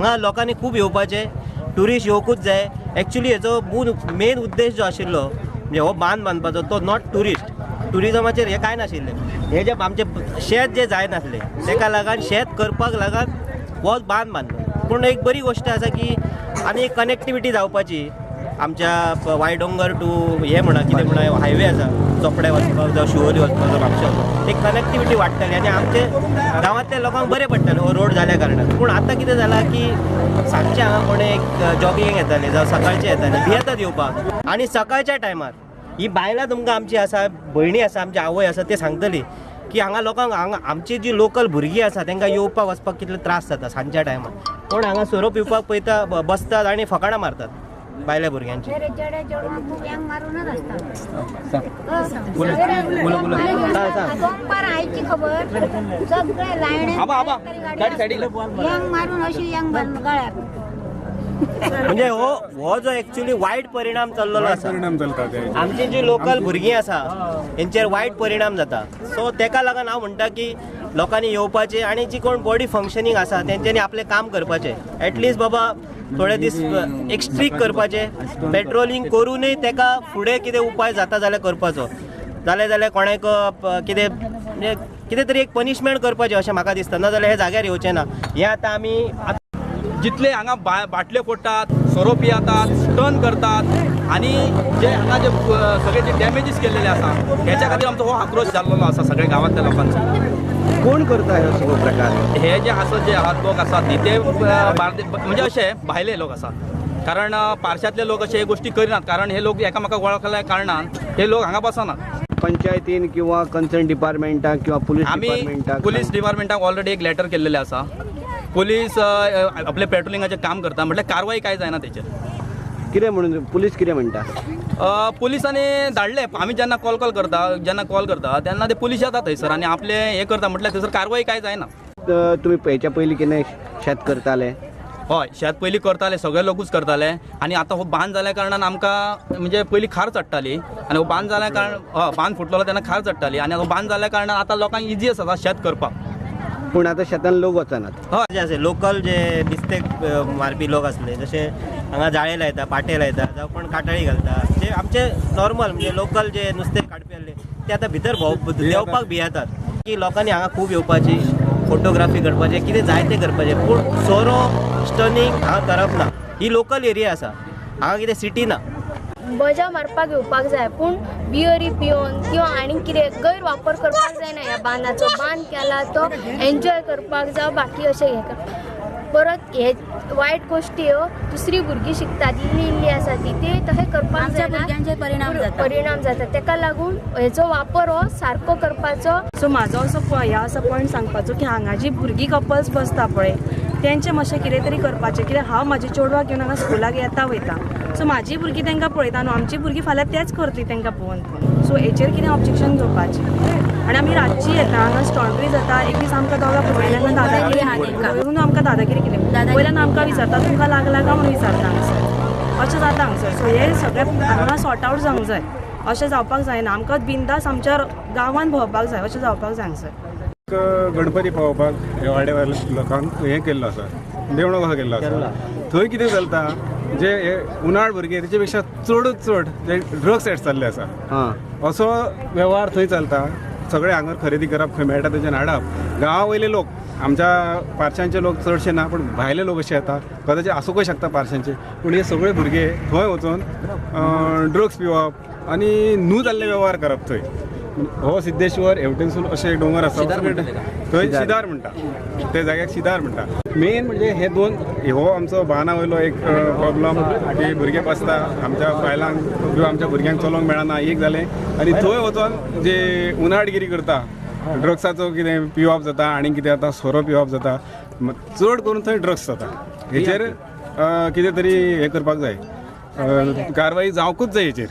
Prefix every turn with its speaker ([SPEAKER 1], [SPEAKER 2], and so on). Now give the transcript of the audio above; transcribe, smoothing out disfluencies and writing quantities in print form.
[SPEAKER 1] हांगा लोकांनी खूब येवपाचें, ट्युरिस्ट येवकूच जाय. एक्चुली हेजो मेन उद्देश जो आशिल्लो म्हणजे हो बांद बांदपाचो तो नॉट ट्युरिजमाचेर हें कांय नाशिल्लें. हे जे आमचे शेत जे जायनासलें तेका लागून शेत करपाक लागून हो बांद बांदलो. पूण एक बरी गोश्ट आसा की आनी एक कनेक्टिविटी जावपाची आमच्या वायडोंगर टू हे म्हणा कितें म्हणा हायवे आसा चोपडे वचपाक जावं शिवोली वचपाक जावं म्हापशा एक कनेक्टिविटी वाडटली आनी आमचे गांवांतल्या लोकांक बरें पडटलें हो रोड जाल्या कारणान. पूण आतां कितें जालां की सांजचे हांगा कोणें एक जॉगिंग येताले जावं सकाळचे येताले भियेतात येवपाक. आनी सकाळच्या टायमार ही बायलां तुमकां आमची आसा भयणी आसा आमची आवय आसा ते सांगतली की हांगा लोकांक हांगा आमची जी लोकल भुरगीं आसा तांकां येवपाक वचपाक कितले त्रास जाता सांजच्या टायमार. कोण हांगा सोरो पिवपाक पळयता बसतात आनी फकाणां मारतात बायल्या भुरग्यांची. म्हणजे हो जो एक्चुअली वायट परिणाम चल्लेलो आसा आमची जी लोकल भुरगीं आसा हेंचेर वायट परिणाम जाता. सो तेका लागून हांव म्हणटा की लोकांनी येवपाचें आनी जी कोण बॉडी फंक्शनींग आसा तेंच्यांनी आपलें काम करपाचें. एटलिस्ट बाबा थोडे दीस एक स्ट्रीक करपाचें, पेट्रोलिंग करूनय तेका फुडें कितें उपाय जाता जाल्यार करपाचो. जाल्यार कोणाक कितें म्हणजे कितें तरी एक पनिशमेंट करपाचें अशें म्हाका दिसता. ना जाल्यार हे जाग्यार येवचें ना. हें आतां आमी
[SPEAKER 2] जितले हांगा बाटल्यो फोडटात, सोरो पियातात, स्टन करतात आणि जे हांगा जे सगळे जे डॅमेजीस केलेले आसा ह्याच्या खातीर आमचो हो आक्रोश जाल्लो आसा सगळ्या गांवांतल्या लोकांचो.
[SPEAKER 1] कोण करता हे सगळो प्रकार?
[SPEAKER 2] हे जे आसा जे लोक आसात न्ही ते म्हणजे अशे भायले लोक आसा. कारण पारशांतले लोक अशे हे गोष्टी करिनात कारण हे लोक एकामेकाक वळखल्या कारणान हे लोक हांगा बसनात.
[SPEAKER 3] पंचायतीन किंवा कन्सर्न डिपार्टमेंटाक किंवा
[SPEAKER 2] पुलीस डिपार्टमेंटाक ऑलरेडी एक लेटर केल्लेले आसा. पुलीस आपले पेट्रोलिंगाचें काम करता म्हटल्यार कारवाई कांय जायना तेचेर.
[SPEAKER 3] कितें म्हणून पुलीस कितें म्हणटा?
[SPEAKER 2] पुलिसांनी धाडले. आमी जेन्ना कॉल करता तेन्ना ते पुलीस येतात थंयसर आनी आपले हे करता म्हटल्यार थंयसर कारवाई कांय जायना.
[SPEAKER 3] तुमी हेच्या पयलीं कितें शेत करताले?
[SPEAKER 2] हय शेत पयलीं करताले, सगळे लोकूच करताले आनी आतां हो बांद जाल्या कारणान आमकां म्हणजे पयलीं खार चडटाली आनी हो बांद जाल्या कारणान बांद फुटलेलो तेन्ना खार चडटाली आनी हो बांद जाल्या कारणान आतां लोकांक इजी आसा शेत करपाक.
[SPEAKER 3] पूण आतां शेतान लोक वचनात.
[SPEAKER 1] हय जे आसा लोकल जे नुस्तें मारपी लोक आसले जशे हांगा जाळे लायता, पाटे लायता जावं कोण काटाळी घालता जे आमचे नॉर्मल म्हणजे लोकल जे नुस्तें काडपी आसले ते आतां भितर देंवपाक भियेतात. की लोकांनी हांगा खूब येवपाची, फोटोग्राफी करपाचें, कितें जाय तें करपाचें. पूण सोरो स्टनिंग हांगा करप ना. ही लोकल एरिया आसा, हांगा कितें सिटी ना.
[SPEAKER 4] मजा मारपाक येवपाक जाय पूण बियरी पिवन किंवा आनी कितें गैरवापर करपाक जायना. ह्या बांदाचो बांद केला तो एन्जॉय करपाक जावं बाकी अशें हें करपाक. परत हे वायट गोश्टी ह्यो दुसरी भुरगीं शिकतात इल्ली आसा ती ते तशें करपाक जायना. परिणाम जाता तेका लागून हेचो वापर हो सारको करपाचो.
[SPEAKER 5] सो म्हाजो असो ह्या असो पॉयंट सांगपाचो की हांगा जी भुरगीं कपल्स बसता पळय तेंचें मातशें कितें तरी करपाचें. कित्याक हांव म्हाज्या चेडवाक घेवन हांगा स्कुलाक येता वयता. सो म्हाजी भुरगीं तांकां पळयता न्हू, आमची भुरगीं फाल्यां तेंच करतलीं तांकां पळोवन. सो हेचेर कितें ऑब्जेक्शन घेवपाचें. आनी आमी रातची येता हांगा स्टॉन्ट्री जाता. एक दीस आमकां दोगां भुरग्यांक दादागिरी हाडून आमकां दादागिरी केली. वयल्यान आमकां विचारता तुमकां लागला काय म्हणून विचारता हांगसर. अशें जाता हांगसर. सो हे सगळें हांगा सॉर्ट आवट जावंक जाय. अशें जावपाक जायना. आमकां बिंदास आमच्या गांवांत भोंवपाक जाय. अशें जावपाक जाय हांगसर.
[SPEAKER 6] गणपती पावोवपाक ह्या वाड्यावयल्या लोकांक हें केल्लो आसा, देवणो कसो केल्लो आसा. थंय कितें चलता जे उनाळ भुरगे तेचे पेक्षा चडूच चड जे ड्रग्स एड्स जाल्ले आसा असो वेव्हार थंय चलता. सगळे हांगर खरेदी करप, खंय मेळटा तेच्यान हाडप. गांवा वयले लोक आमच्या पारशांचे लोक चडशे ना पूण भायले लोक अशे येता. कदाचित आसूंकय शकता पारशांचे पूण हे सगळे भुरगे थंय वचून ड्रग्स पिवप आनी न्हू जाल्ले वेव्हार करप. थंय हो सिद्धेश्वर हेवटेनसून अशें एक डोंगर आसा थंय शिदार म्हणटा, ते जाग्याक शिदार म्हणटा. मेन म्हणजे हे दोन हो आमचो बाना वयलो एक प्रॉब्लम की भुरगे बसता आमच्या बायलांक किंवा आमच्या भुरग्यांक चलोवंक मेळना एक जालें. आनी थंय वचून जे उनाडगिरी करता, ड्रग्साचो कितें पिवप जाता आनी कितें जाता, सोरो पिवप जाता. चड करून थंय ड्रग्स जाता. हेचेर कितें तरी हें करपाक जाय, कारवाई जावंकूच जाय हेचेर.